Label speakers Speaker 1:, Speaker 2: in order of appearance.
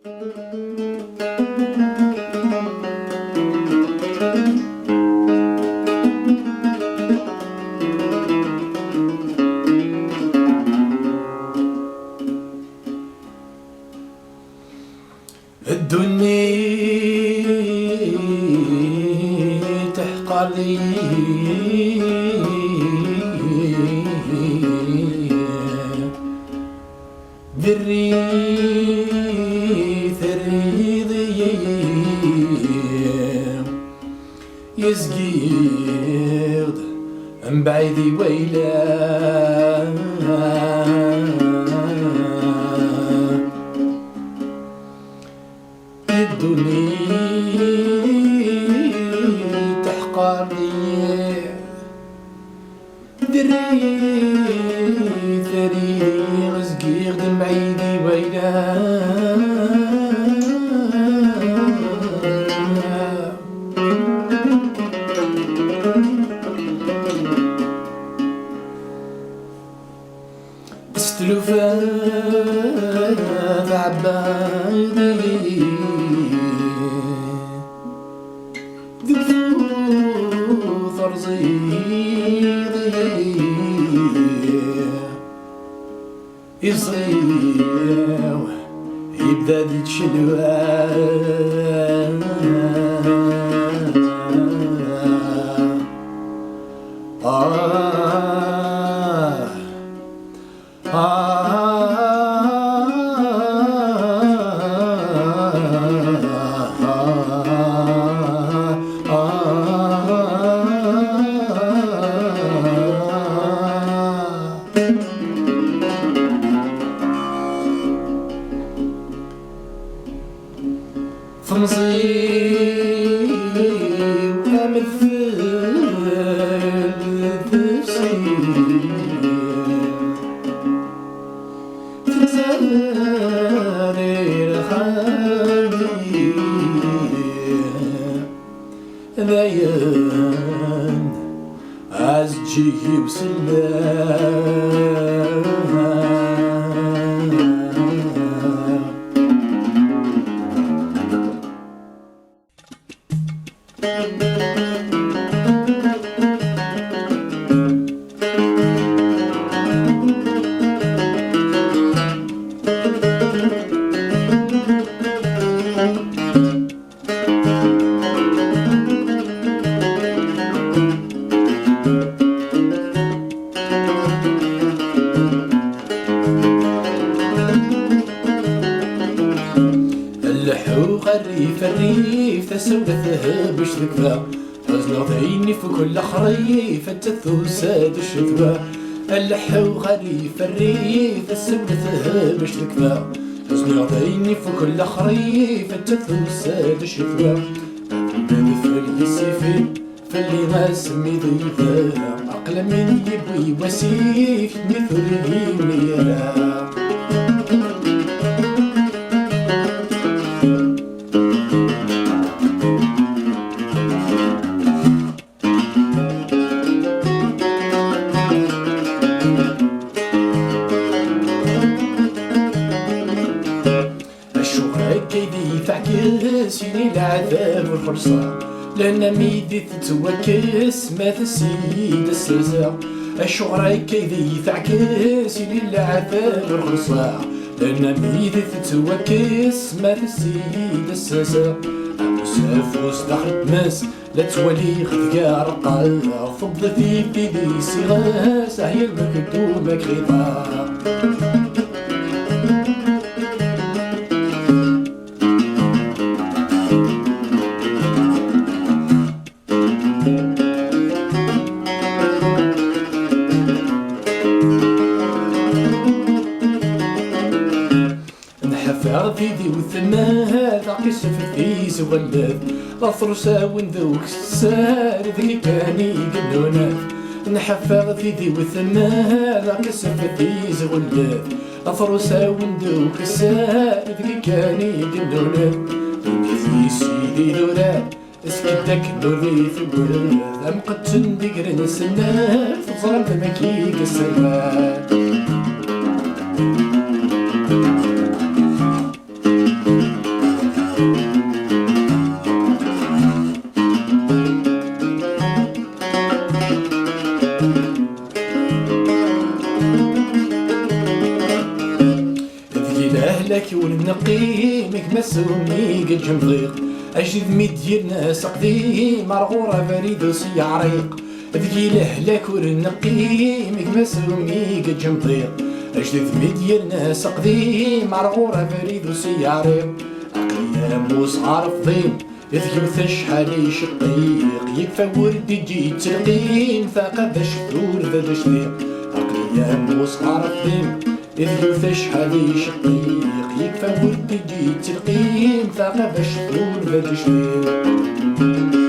Speaker 1: الدنيا تحقر لي بالريث الريضي يسقيض من بعيدي ويلا الدنيا تحقر لي دري ثري غزقي غدم بعيدي ويلا استلوفات عبايدي ذو ثرزيدي يصيو يبدا ذي تشلوان فمصيب ومثل تزاري الخالي ذيان عزجي وسلام اللحوق الريف تسولته باش ذكرى حزن ضيني في كل خريف التثوسات الشتوى اللحوق الريف تسولته باش ذكرى حزن ضيني في كل خريف التثوسات الشتوى مثل السيفي فاللي ما سمي ضيفه عقل من يبوي وسيف مثل يميرا كيدي تعكس يلي العذاب والفرصة لأن ميدي تتوكس ما السيد السلسة الشغرة كيدي تعكس يلي العذاب والفرصة لأن ميدي تتوكس ما السيد السلسة مسافوس دخل تماس لا تولي خذقا رقا فضتي في دي سيغاس هي المكتوبة كريطة فيدي وثمات عكسف في سولات الثرسا وندوك السار ذكي كان يقلونات نحفظ فيدي وثمات عكسف في سولات الثرسا وندوك السار ذكي كان يقلونات في سيدي لورات اسكتك نوري ثبورات ام قد تندقر نسنات ظلم مكيك السلوات نقيمك مسومي قل جمضيق أجد مدير ناس قديم مرغورة فريد وسيعريق ذكي لهلاك ورنقيمك مسومي قل جمضيق أجد مدير ناس قديم مرغورة فريد وسيعريق أقيام وصغار فضيم ذكي شحال شقيق يكفى ورد يجي تلقيم ثاقة ذا شكور ذا شديق أقيام وصغار فضيم ذكي شحال شقيق يكفى ورد يجي تلقيم ثاقة ذا شكور ذا شديق